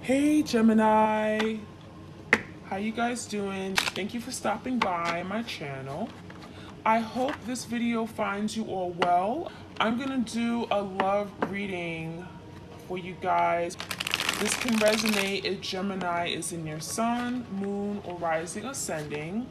Hey Gemini, how you guys doing? Thank you for stopping by my channel. I hope this video finds you all well. I'm gonna do a love reading for you guys. This can resonate if Gemini is in your sun, moon, or rising ascending.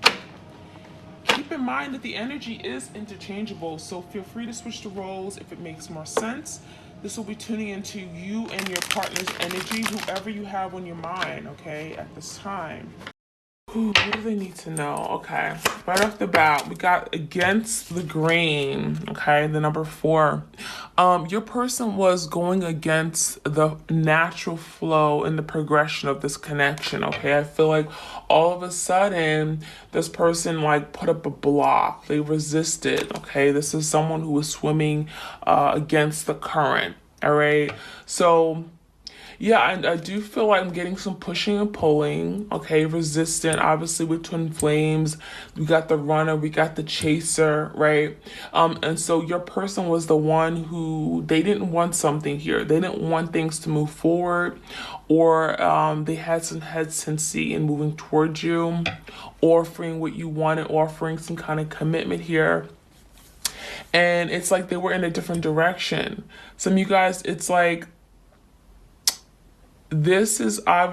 Keep in mind that the energy is interchangeable, so feel free to switch the roles if it makes more sense. This will be tuning into you and your partner's energy, whoever you have on your mind, okay, at this time. Ooh, what do they need to know? Okay, right off the bat, we got against the grain. Okay, the number 4. Your person was going against the natural flow and the progression of this connection. Okay, I feel like all of a sudden this person like put up a block. They resisted. Okay, this is someone who was swimming against the current. All right, so yeah, and I do feel like I'm getting some pushing and pulling, okay, resistant, obviously with twin flames. We got the runner, we got the chaser, right? And so your person was the one who, they didn't want something here. They didn't want things to move forward, or they had some hesitancy in moving towards you, offering what you wanted, offering some kind of commitment here. And it's like they were in a different direction. Some of you guys, it's like, this is telling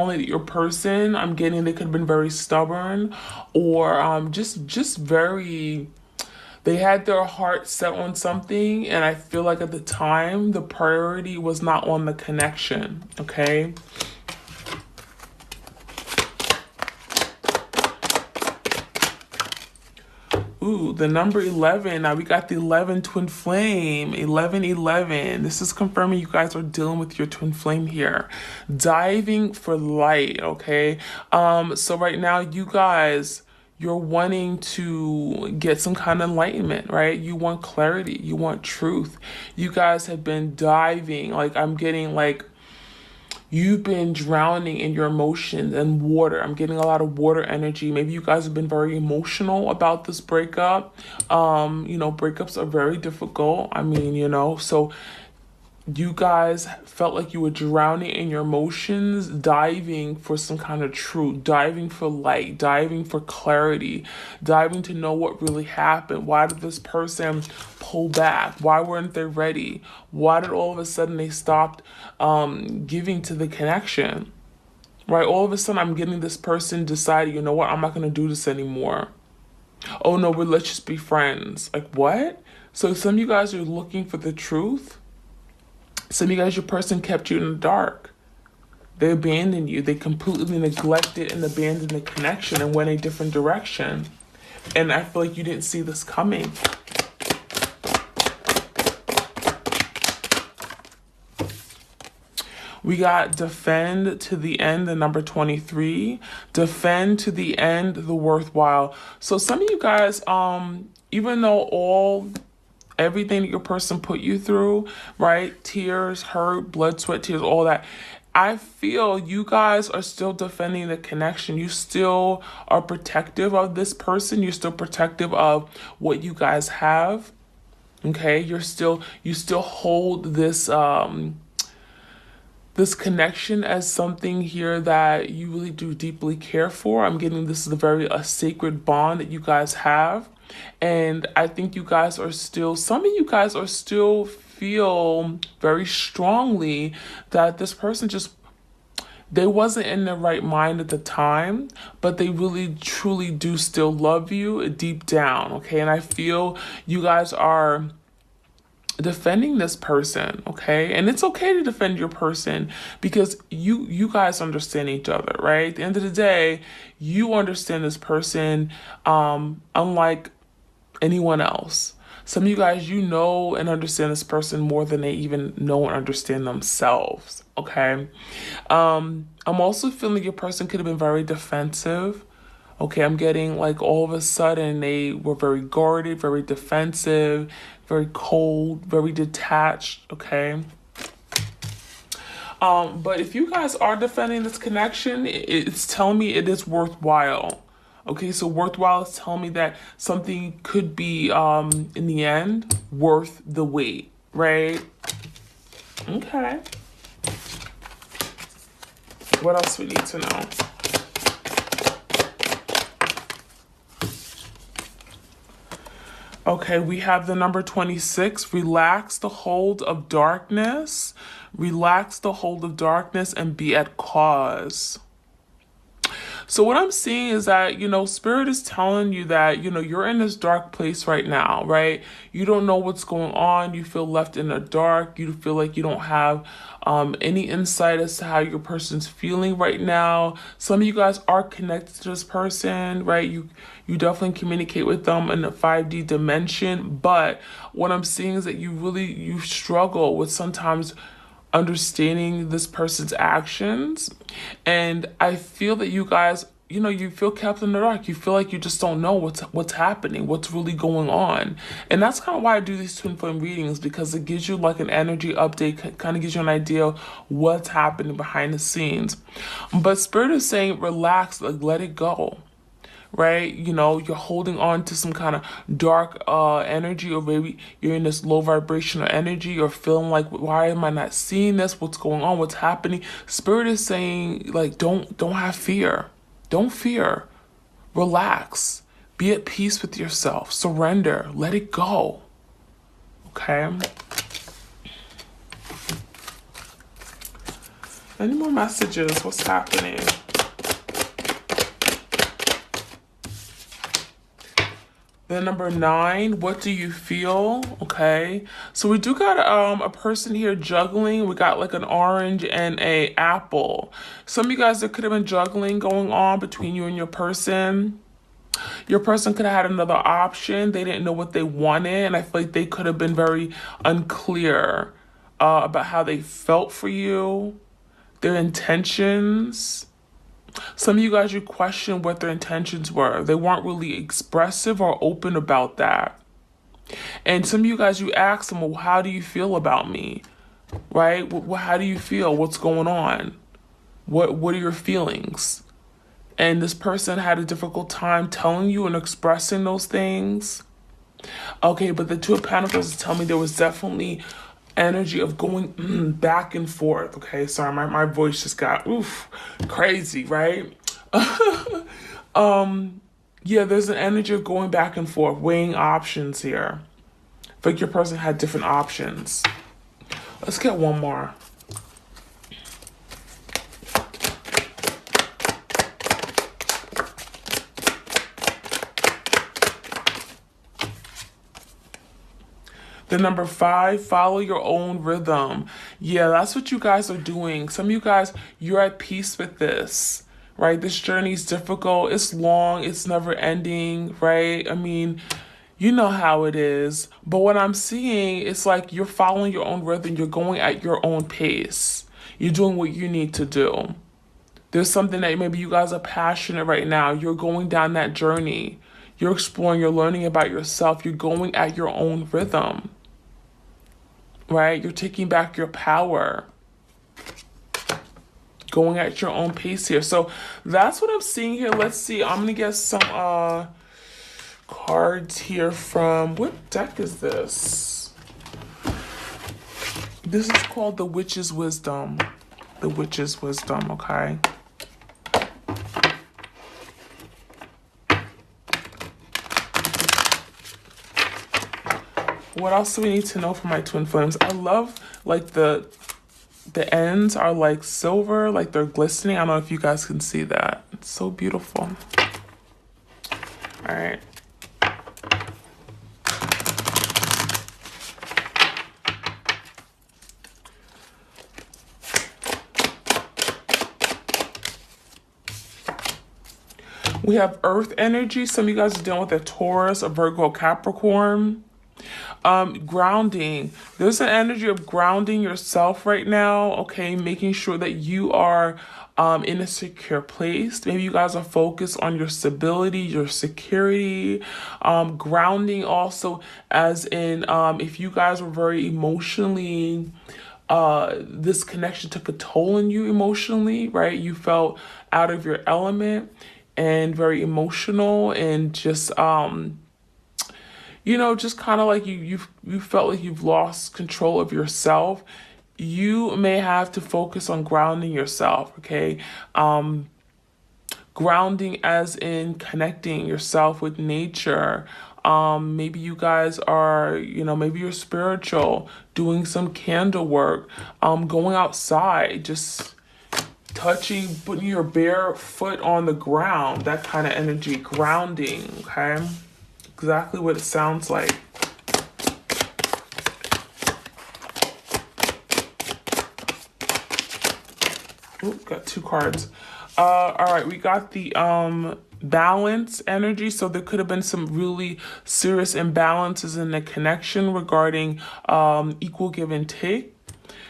me that your person, I'm getting, they could have been very stubborn, or just very, they had their heart set on something, and I feel like at the time the priority was not on the connection. Okay, ooh, the number 11. Now we got the 11 twin flame. 11. This is confirming you guys are dealing with your twin flame here. Diving for light, okay? So right now you guys, you're wanting to get some kind of enlightenment, right? You want clarity, you want truth. You guys have been diving, like I'm getting like you've been drowning in your emotions and water. I'm getting a lot of water energy. Maybe you guys have been very emotional about this breakup. Breakups are very difficult. I mean, so you guys felt like you were drowning in your emotions, diving for some kind of truth, diving for light, diving for clarity, diving to know what really happened. Why did this person pull back? Why weren't they ready? Why did all of a sudden they stopped giving to the connection? Right? All of a sudden I'm getting this person decided, you know what, I'm not going to do this anymore. Oh no, let's just be friends. Like what? So some of you guys are looking for the truth. Some of you guys, your person kept you in the dark. They abandoned you. They completely neglected and abandoned the connection and went a different direction. And I feel like you didn't see this coming. We got defend to the end, the number 23. Defend to the end, the worthwhile. So some of you guys, even though everything that your person put you through, right? Tears, hurt, blood, sweat, tears, all that. I feel you guys are still defending the connection. You still are protective of this person. You're still protective of what you guys have. Okay? You still hold this this connection as something here that you really do deeply care for. I'm getting this is a sacred bond that you guys have. And I think you guys are still, some of you guys are still feel very strongly that this person they wasn't in the right mind at the time, but they really truly do still love you deep down, okay? And I feel you guys are defending this person, okay? And it's okay to defend your person because you guys understand each other, right? At the end of the day, you understand this person unlike anyone else. Some of you guys, you know and understand this person more than they even know and understand themselves, okay? I'm also feeling your person could have been very defensive. Okay, I'm getting like all of a sudden they were very guarded, very defensive, very cold, very detached, okay? But if you guys are defending this connection, it's telling me it is worthwhile. Okay, so worthwhile is telling me that something could be, in the end, worth the wait, right? Okay. What else we need to know? Okay, we have the number 26. Relax the hold of darkness. Relax the hold of darkness and be at cause. So what I'm seeing is that, Spirit is telling you that, you're in this dark place right now, right? You don't know what's going on. You feel left in the dark. You feel like you don't have any insight as to how your person's feeling right now. Some of you guys are connected to this person, right? You definitely communicate with them in the 5D dimension. But what I'm seeing is that you struggle with sometimes understanding this person's actions. And I feel that you guys, you feel kept in the dark. You feel like you just don't know what's happening, what's really going on. And that's kind of why I do these twin flame readings, because it gives you like an energy update, kind of gives you an idea of what's happening behind the scenes. But Spirit is saying, relax, like let it go. Right? You're holding on to some kind of dark energy, or maybe you're in this low vibrational energy, or feeling like, why am I not seeing this? What's going on? What's happening? Spirit is saying, like, don't have fear. Don't fear. Relax. Be at peace with yourself. Surrender. Let it go. Okay? Any more messages? What's happening? The number 9, what do you feel? Okay, so we do got a person here juggling. We got like an orange and a apple. Some of you guys, there could have been juggling going on between you and your person. Your person could have had another option. They didn't know what they wanted, and I feel like they could have been very unclear about how they felt for you, their intentions. Some of you guys, you question what their intentions were. They weren't really expressive or open about that. And some of you guys, you ask them, well, how do you feel about me? Right? How do you feel? What's going on? What are your feelings? And this person had a difficult time telling you and expressing those things. Okay, but the Two of Pentacles tell me there was definitely energy of going back and forth. Okay, sorry, my voice just got crazy, right? Yeah, there's an energy of going back and forth, weighing options here. I feel like your person had different options. Let's get one more. The number 5, follow your own rhythm. Yeah, that's what you guys are doing. Some of you guys, you're at peace with this, right? This journey is difficult. It's long. It's never ending, right? I mean, you know how it is. But what I'm seeing, it's like you're following your own rhythm. You're going at your own pace. You're doing what you need to do. There's something that maybe you guys are passionate right now. You're going down that journey. You're exploring. You're learning about yourself. You're going at your own rhythm. Right? You're taking back your power. Going at your own pace here. So that's what I'm seeing here. Let's see. I'm going to get some cards here from... What deck is this? This is called the Witch's Wisdom. The Witch's Wisdom, okay? What else do we need to know for my twin flames? I love like the ends are like silver, like they're glistening. I don't know if you guys can see that. It's so beautiful. All right. We have earth energy. Some of you guys are dealing with a Taurus, a Virgo, Capricorn. Grounding. There's an energy of grounding yourself right now, okay? Making sure that you are in a secure place. Maybe you guys are focused on your stability, your security. Grounding also as in if you guys were very emotionally, this connection took a toll on you emotionally, right? You felt out of your element and very emotional and just just kind of like you felt like you've lost control of yourself. you may have to focus on grounding yourself, okay? Grounding as in connecting yourself with nature. Maybe you guys are, maybe you're spiritual, doing some candle work, going outside, just touching, putting your bare foot on the ground, that kind of energy, grounding, okay? Exactly what it sounds like. Ooh, got 2 cards. All right, we got the balance energy. So there could have been some really serious imbalances in the connection regarding equal give and take.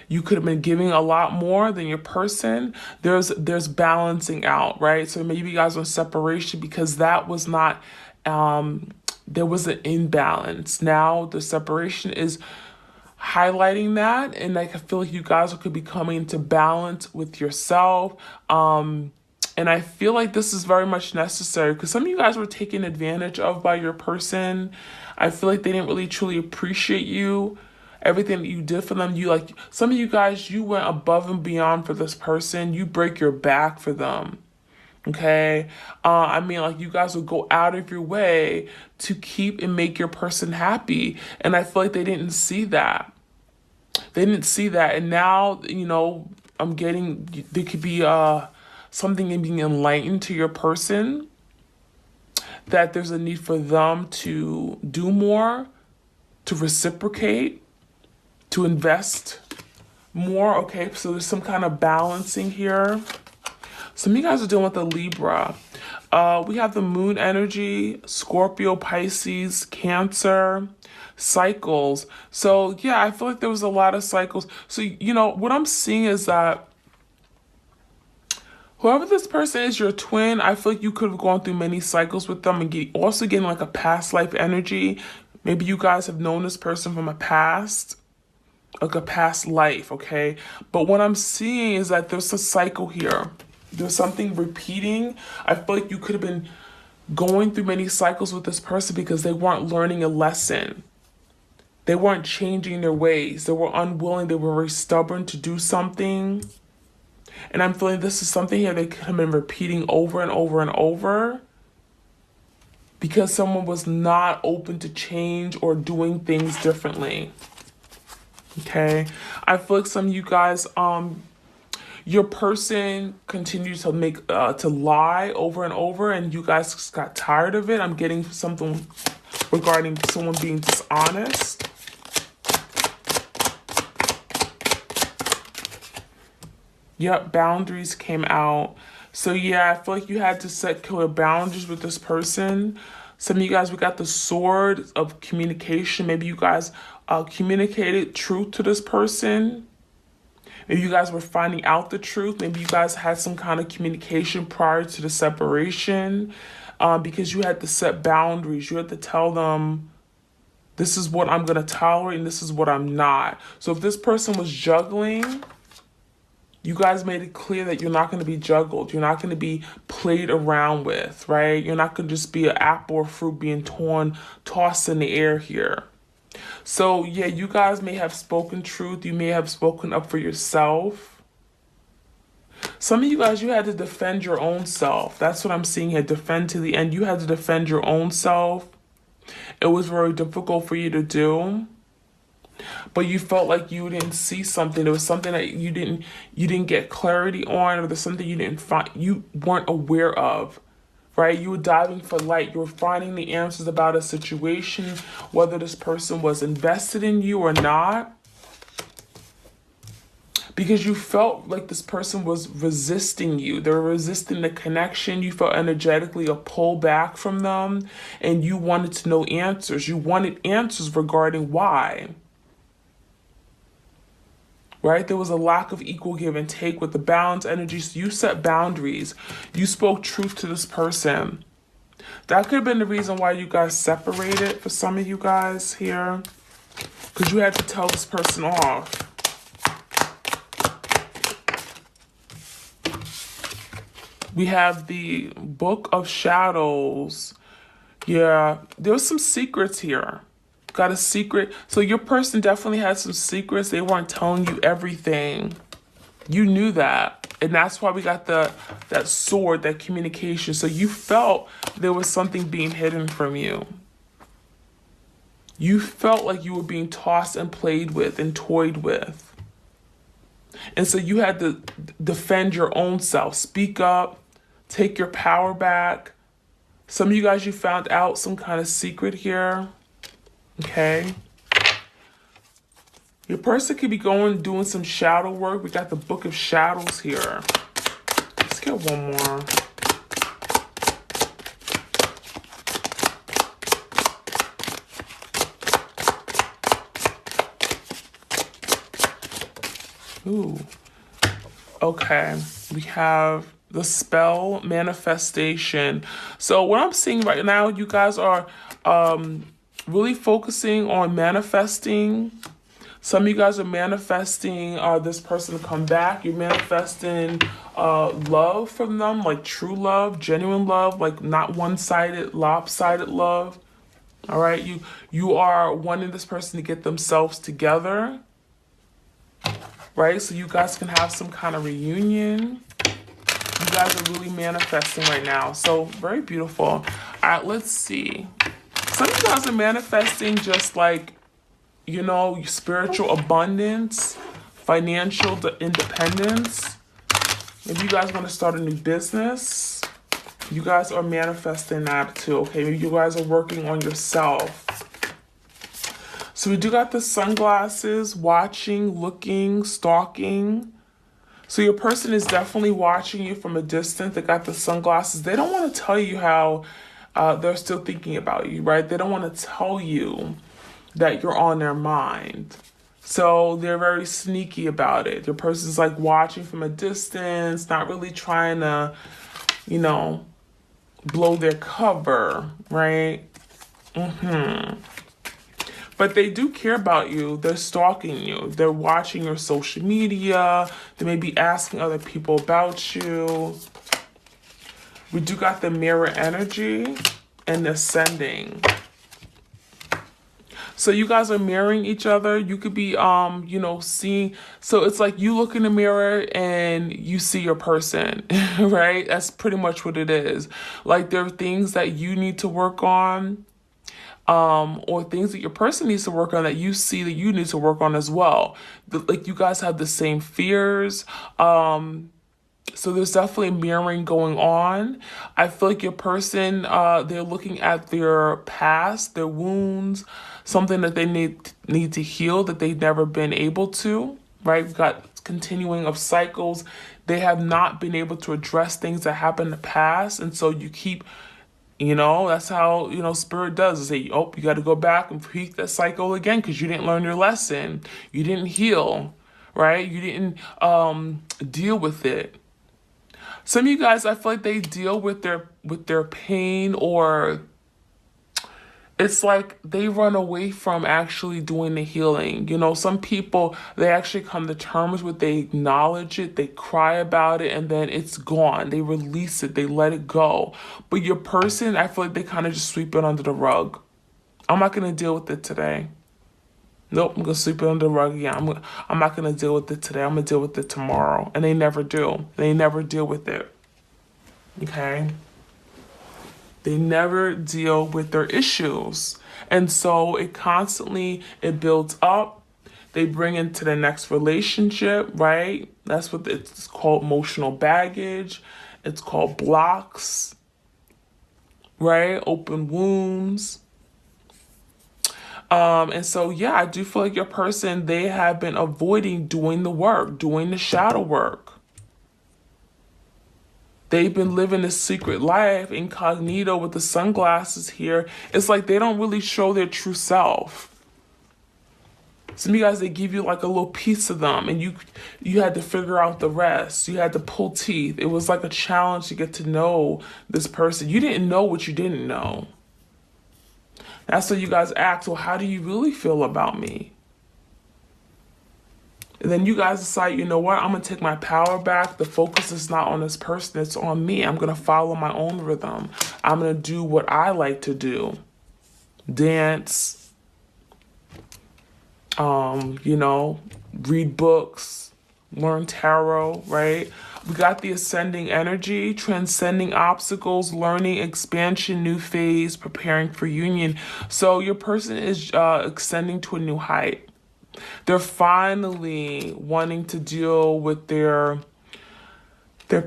You could have been giving a lot more than your person. There's balancing out, right? So maybe you guys were in separation because that was not, there was an imbalance. Now the separation is highlighting that, and I feel like you guys could be coming into balance with yourself. And I feel like this is very much necessary because some of you guys were taken advantage of by your person. I feel like they didn't really truly appreciate you, everything that you did for them. Some of you guys, you went above and beyond for this person. You break your back for them. Okay. You guys would go out of your way to keep and make your person happy. And I feel like they didn't see that. And now, I'm getting, there could be something in being enlightened to your person, that there's a need for them to do more, to reciprocate, to invest more. Okay. So there's some kind of balancing here. Some of you guys are dealing with a Libra. We have the moon energy, Scorpio, Pisces, Cancer, cycles. So yeah, I feel like there was a lot of cycles. So, what I'm seeing is that whoever this person is, your twin, I feel like you could have gone through many cycles with them and also getting like a past life energy. Maybe you guys have known this person from a past, like a past life, okay? But what I'm seeing is that there's a cycle here. There's something repeating. I feel like you could have been going through many cycles with this person because they weren't learning a lesson. They weren't changing their ways. They were unwilling. They were very stubborn to do something. And I'm feeling this is something here they could have been repeating over and over and over because someone was not open to change or doing things differently. Okay. I feel like some of you guys, your person continues to lie over and over, and you guys just got tired of it. I'm getting something regarding someone being dishonest. Yep, boundaries came out. So yeah, I feel like you had to set clear boundaries with this person. Some of you guys, we got the sword of communication. Maybe you guys communicated truth to this person. Maybe you guys were finding out the truth. Maybe you guys had some kind of communication prior to the separation, because you had to set boundaries. You had to tell them, this is what I'm going to tolerate and this is what I'm not. So if this person was juggling, you guys made it clear that you're not going to be juggled. You're not going to be played around with, right? You're not going to just be an apple or fruit being tossed in the air here. So yeah, you guys may have spoken truth. You may have spoken up for yourself. Some of you guys, you had to defend your own self. That's what I'm seeing here. Defend to the end. You had to defend your own self. It was very difficult for you to do. But you felt like you didn't see something. There was something that you didn't get clarity on, or there's something you weren't aware of, right? You were diving for light. You were finding the answers about a situation, whether this person was invested in you or not, because you felt like this person was resisting you. They were resisting the connection. You felt energetically a pull back from them, and you wanted to know answers. You wanted answers regarding why. Right? There was a lack of equal give and take with the balance energy. So you set boundaries. You spoke truth to this person. That could have been the reason why you guys separated for some of you guys here, because you had to tell this person off. We have the Book of Shadows. Yeah, there's some secrets here. Got a secret. So your person definitely had some secrets. They weren't telling you everything. You knew that. And that's why we got that sword, that communication. So you felt there was something being hidden from you. You felt like you were being tossed and played with and toyed with. And so you had to defend your own self. Speak up. Take your power back. Some of you guys, you found out some kind of secret here. Okay. Your person could be doing some shadow work. We got the Book of Shadows here. Let's get one more. Ooh. Okay. We have the spell manifestation. So what I'm seeing right now, you guys are really focusing on manifesting. Some of you guys are manifesting this person to come back. You're manifesting love from them, like true love, genuine love, like not one-sided, lopsided love. All right, you are wanting this person to get themselves together, right? So you guys can have some kind of reunion. You guys are really manifesting right now. So very beautiful. All right, let's see. Some of you guys are manifesting just like, you know, spiritual abundance, financial independence. Maybe you guys want to start a new business. You guys are manifesting that too, okay? Maybe you guys are working on yourself. So we do got the sunglasses, watching, looking, stalking. So your person is definitely watching you from a distance. They got the sunglasses. They don't want to tell you how they're still thinking about you, right? They don't want to tell you that you're on their mind. So they're very sneaky about it. Your person's like watching from a distance, not really trying to, you know, blow their cover, right? But they do care about you. They're stalking you. They're watching your social media. They may be asking other people about you. We do got the mirror energy and ascending. So you guys are mirroring each other. You could be, you know, seeing. So it's like you look in the mirror and you see your person, right? That's pretty much what it is. Like there are things that you need to work on, or things that your person needs to work on that you see that you need to work on as well. Like you guys have the same fears. So there's definitely mirroring going on. I feel like your person, they're looking at their past, their wounds, something that they need to heal that they've never been able to, right? We've got continuing of cycles. They have not been able to address things that happened in the past. And so you keep, you know, that's how, you know, spirit does. Say, oh, you got to go back and repeat that cycle again because you didn't learn your lesson. You didn't heal, right? You didn't deal with it. Some of you guys, I feel like they deal with their pain, or it's like they run away from actually doing the healing. You know, some people, they actually come to terms with, they acknowledge it, they cry about it, and then it's gone. They release it, they let it go. But your person, I feel like they kind of just sweep it under the rug. I'm not going to deal with it today. Nope, I'm going to sweep it under the rug again. I'm not going to deal with it today. I'm going to deal with it tomorrow. And they never do. They never deal with it. Okay? They never deal with their issues. And so it builds up. They bring into the next relationship, right? That's what it's called, emotional baggage. It's called blocks, right? Open wounds. And so, yeah, I do feel like your person, they have been avoiding doing the work, doing the shadow work. They've been living a secret life, incognito with the sunglasses here. It's like they don't really show their true self. Some of you guys, they give you like a little piece of them, and you had to figure out the rest. You had to pull teeth. It was like a challenge to get to know this person. You didn't know what you didn't know. That's what you guys ask, well, how do you really feel about me? And then you guys decide, you know what, I'm going to take my power back. The focus is not on this person, it's on me. I'm going to follow my own rhythm. I'm going to do what I like to do. Dance, You know, read books, learn tarot, right? We got the ascending energy, transcending obstacles, learning, expansion, new phase, preparing for union. So your person is extending to a new height. They're finally wanting to deal with their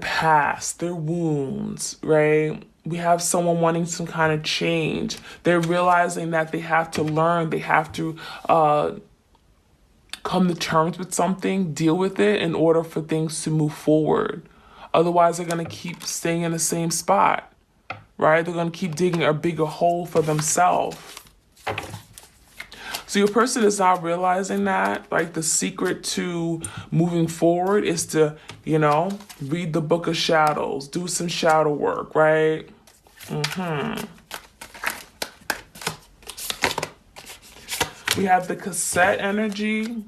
past, their wounds, right? We have someone wanting some kind of change. They're realizing that they have to learn, they have to come to terms with something, deal with it in order for things to move forward. Otherwise, they're going to keep staying in the same spot, right? They're going to keep digging a bigger hole for themselves. So your person is not realizing that, like, the secret to moving forward is to, you know, read the book of shadows, do some shadow work, right? We have the cassette energy,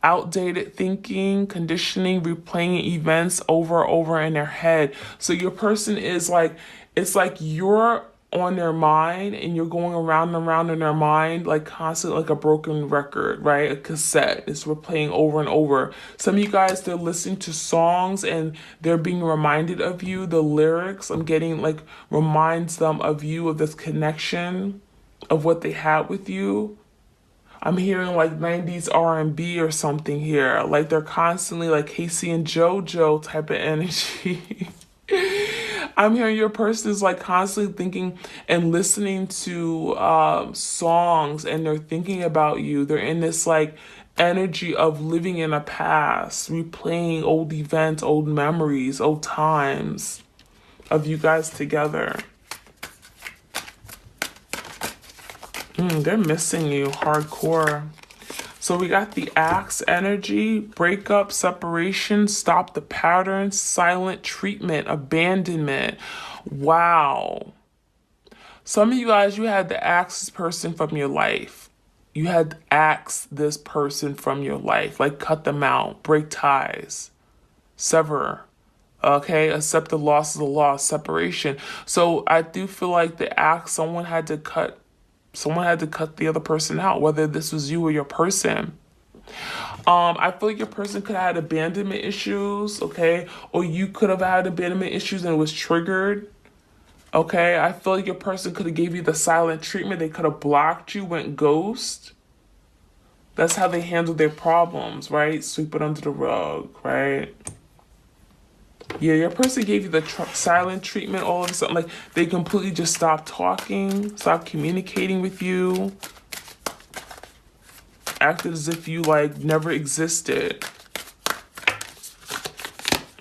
outdated thinking, conditioning, replaying events over and over in their head. So your person is like, it's like you're on their mind and you're going around and around in their mind, like constantly, like a broken record, right? A cassette is replaying over and over. Some of you guys, they're listening to songs and they're being reminded of you. The lyrics, I'm getting, like, reminds them of you, of this connection of what they had with you. I'm hearing like 90s R&B or something here. Like they're constantly like Casey and JoJo type of energy. I'm hearing your person is like constantly thinking and listening to songs, and they're thinking about you. They're in this like energy of living in a past, replaying old events, old memories, old times of you guys together. They're missing you hardcore. So we got the axe energy, breakup, separation, stop the pattern, silent treatment, abandonment. Wow. Some of you guys, you had to axe this person from your life. You had to axe this person from your life. Like cut them out, break ties, sever. Okay, accept the loss is a loss, separation. So I do feel like the axe, someone had to cut the other person out, whether this was you or your person. I feel like your person could have had abandonment issues, okay? Or you could have had abandonment issues and it was triggered, okay? I feel like your person could have gave you the silent treatment. They could have blocked you, went ghost. That's how they handle their problems, right? Sweep it under the rug, right? Yeah, your person gave you the silent treatment all of a sudden. Like, they completely just stopped talking, stopped communicating with you. Acted as if you, like, never existed.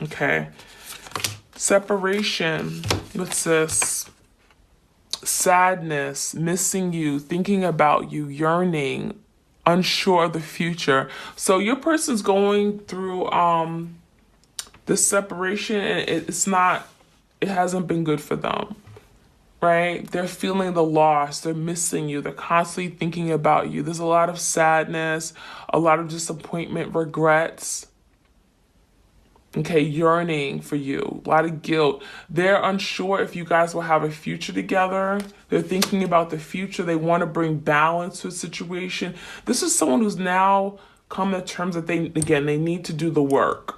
Okay. Separation. What's this? Sadness, missing you, thinking about you, yearning, unsure of the future. So your person's going through, this separation, and it hasn't been good for them, right? They're feeling the loss, they're missing you, they're constantly thinking about you. There's a lot of sadness, a lot of disappointment, regrets, okay, yearning for you, a lot of guilt. They're unsure if you guys will have a future together. They're thinking about the future. They want to bring balance to a situation. This is someone who's now come to terms that they need to do the work,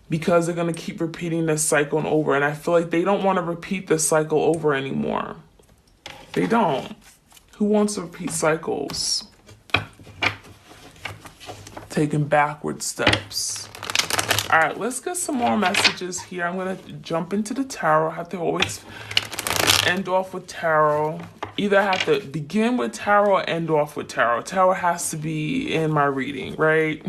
because they're going to keep repeating this cycle and over. And I feel like they don't want to repeat this cycle over anymore. They don't. Who wants to repeat cycles? Taking backward steps. All right, let's get some more messages here. I'm going to jump into the tarot. I have to always end off with tarot. Either I have to begin with tarot or end off with tarot. Tarot has to be in my reading, right?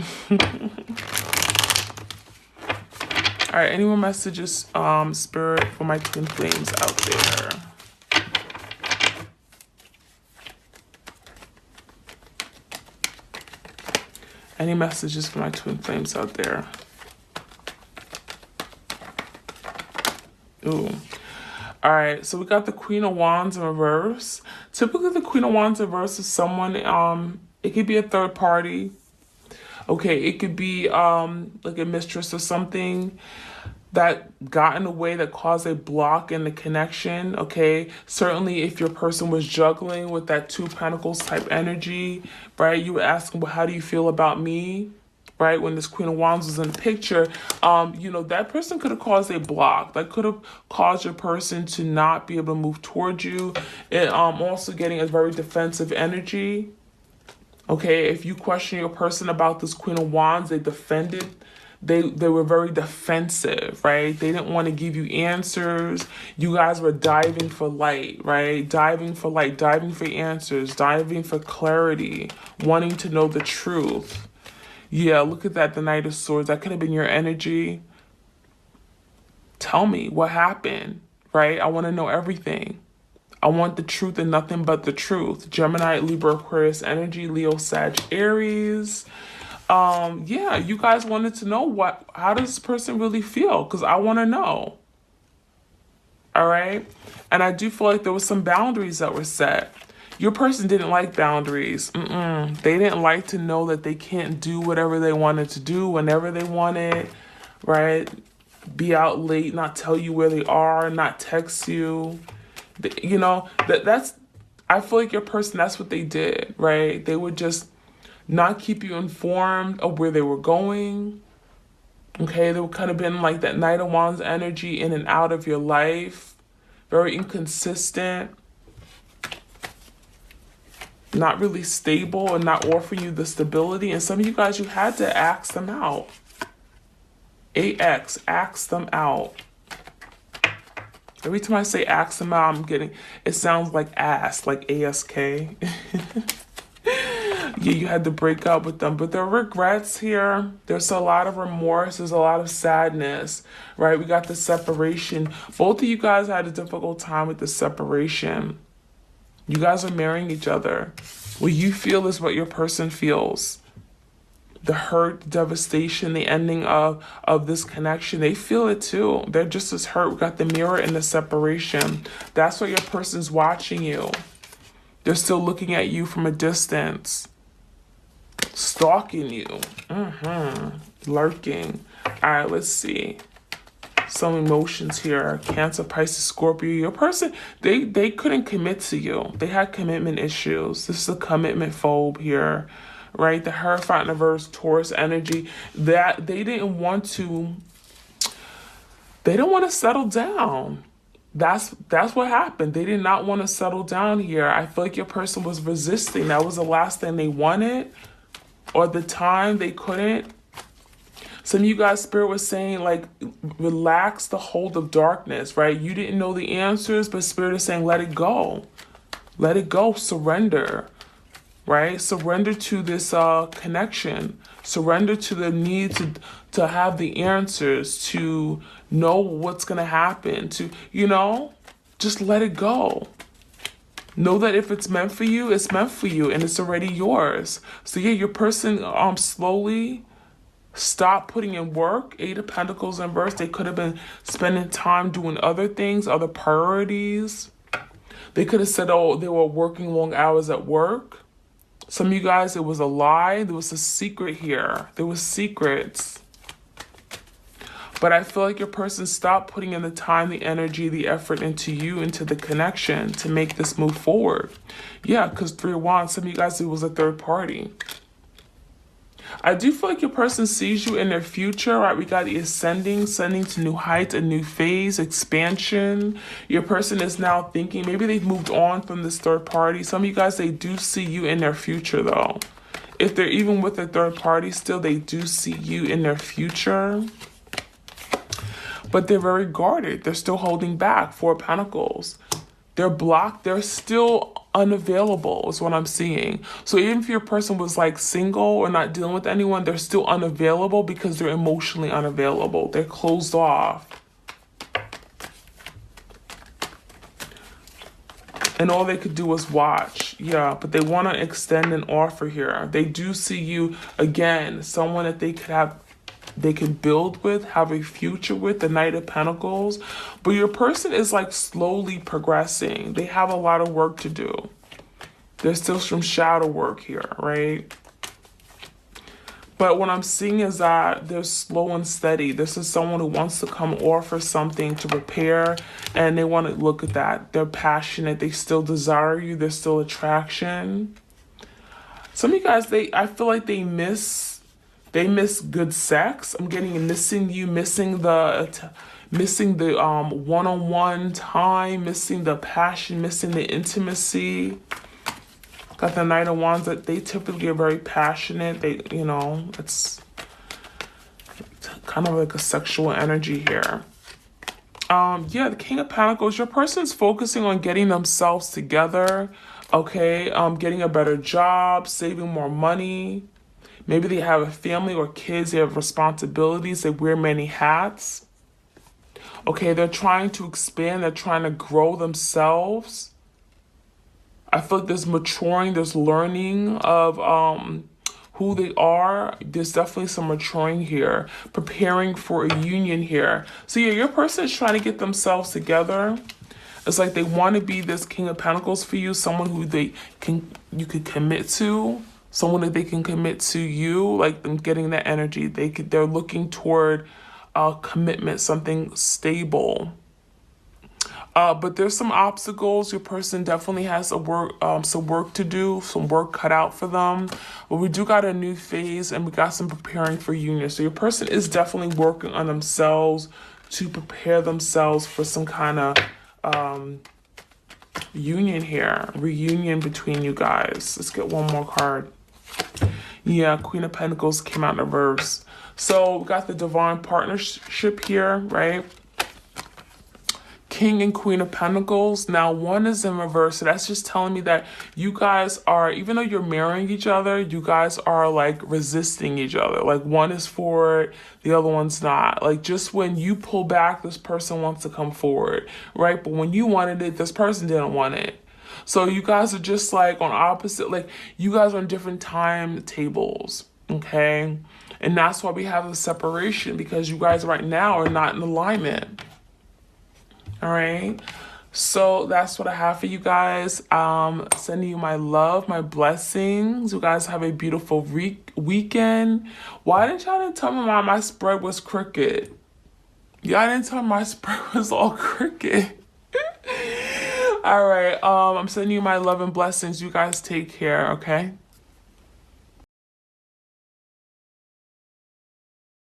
All right, any more messages, Spirit, for my twin flames out there? Any messages for my twin flames out there? Ooh. All right, so we got the Queen of Wands in reverse. Typically, the Queen of Wands in reverse is someone, it could be a third party. Okay, it could be like a mistress or something. that got in the way, that caused a block in the connection, okay? Certainly if your person was juggling with that Two of Pentacles type energy, right? You were asking, well, how do you feel about me? Right? When this Queen of Wands was in the picture, you know, that person could have caused a block. That could have caused your person to not be able to move towards you. It also getting a very defensive energy. Okay, if you question your person about this Queen of Wands, they defended. They were very defensive, right? They didn't want to give you answers. You guys were diving for light, right? Diving for light, diving for answers, diving for clarity, wanting to know the truth. Yeah, look at that, the Knight of Swords. That could have been your energy. Tell me what happened, right? I want to know everything. I want the truth and nothing but the truth. Gemini, Libra, Aquarius energy, Leo, Sag, Aries. Yeah, you guys wanted to know how does this person really feel? Because I want to know. All right. And I do feel like there was some boundaries that were set. Your person didn't like boundaries. They didn't like to know that they can't do whatever they wanted to do whenever they wanted, right? Be out late, not tell you where they are, not text you. You know, that's, I feel like your person, that's what they did, right? They would just not keep you informed of where they were going. Okay, they would kind of been like that Knight of Wands energy in and out of your life. Very inconsistent. Not really stable and not offering you the stability. And some of you guys, you had to ask them out. AX, ask them out. Every time I say ask them out, it sounds like ask, like ASK. Yeah, you had to break up with them, but there are regrets here. There's a lot of remorse. There's a lot of sadness, right? We got the separation. Both of you guys had a difficult time with the separation. You guys are marrying each other. What you feel is what your person feels. The hurt, the devastation, the ending of this connection, they feel it too. They're just as hurt. We got the mirror and the separation. That's why your person's watching you. They're still looking at you from a distance. Stalking you. Lurking. All right, let's see. Some emotions here. Cancer, Pisces, Scorpio. Your person, they couldn't commit to you. They had commitment issues. This is a commitment phobe here, right? The Hierophant in reverse, Taurus energy. That they didn't want to settle down. That's what happened. They did not want to settle down here. I feel like your person was resisting. That was the last thing they wanted, or the time they couldn't. Some of you guys, Spirit was saying, like, relax the hold of darkness, right? You didn't know the answers, but Spirit is saying, let it go. Let it go. Surrender, right? Surrender to this connection. Surrender to the need to have the answers, to know what's going to happen, to, you know, just let it go. Know that if it's meant for you, it's meant for you, and it's already yours. So yeah, your person slowly stop putting in work. Eight of Pentacles in reverse. They could have been spending time doing other things, other priorities. They could have said, oh, they were working long hours at work. Some of you guys, it was a lie. There was a secret here. There was secrets. But I feel like your person stopped putting in the time, the energy, the effort into you, into the connection to make this move forward. Yeah, because 3 of Wands, some of you guys, it was a third party. I do feel like your person sees you in their future, right? We got the ascending to new heights, a new phase, expansion. Your person is now thinking, maybe they've moved on from this third party. Some of you guys, they do see you in their future though. If they're even with a third party still, they do see you in their future. But they're very guarded. They're still holding back. 4 of Pentacles. They're blocked. They're still unavailable is what I'm seeing. So even if your person was like single or not dealing with anyone, they're still unavailable because they're emotionally unavailable. They're closed off. And all they could do was watch. Yeah, but they want to extend an offer here. They do see you, again, someone that they could build with, have a future with, the Knight of Pentacles. But your person is like slowly progressing. They have a lot of work to do. There's still some shadow work here, right? But what I'm seeing is that they're slow and steady. This is someone who wants to come offer something to prepare, and they want to look at that. They're passionate. They still desire you. There's still attraction. Some of you guys, I feel like they miss good sex. I'm getting missing you, missing the one-on-one time, missing the passion, missing the intimacy. Got the Knight of Wands, that they typically are very passionate. They, it's kind of like a sexual energy here. Yeah, the King of Pentacles, your person's focusing on getting themselves together, okay? Getting a better job, saving more money. Maybe they have a family or kids, they have responsibilities, they wear many hats. Okay, they're trying to expand, they're trying to grow themselves. I feel like there's maturing, there's learning of who they are. There's definitely some maturing here, preparing for a union here. So yeah, your person is trying to get themselves together. It's like they want to be this King of Pentacles for you, someone who you could commit to, someone that they can commit to you, like them getting that energy. They're looking toward a commitment, something stable. But there's some obstacles. Your person definitely has some work to do, some work cut out for them. But we do got a new phase, and we got some preparing for union. So your person is definitely working on themselves to prepare themselves for some kind of union here, reunion between you guys. Let's get one more card. Yeah, Queen of Pentacles came out in reverse. So we got the divine partnership here, right? King and Queen of Pentacles. Now, one is in reverse. So that's just telling me that you guys are, even though you're marrying each other, you guys are like resisting each other. Like one is forward, the other one's not. Like just when you pull back, this person wants to come forward, right? But when you wanted it, this person didn't want it. So you guys are just like on opposite, like you guys are on different timetables, okay? And that's why we have the separation, because you guys right now are not in alignment. All right, so that's what I have for you guys. Sending you my love, my blessings. You guys have a beautiful weekend. Why didn't y'all tell me my spread was crooked? Y'all didn't tell me my spread was all crooked. All right, I'm sending you my love and blessings. You guys take care, okay?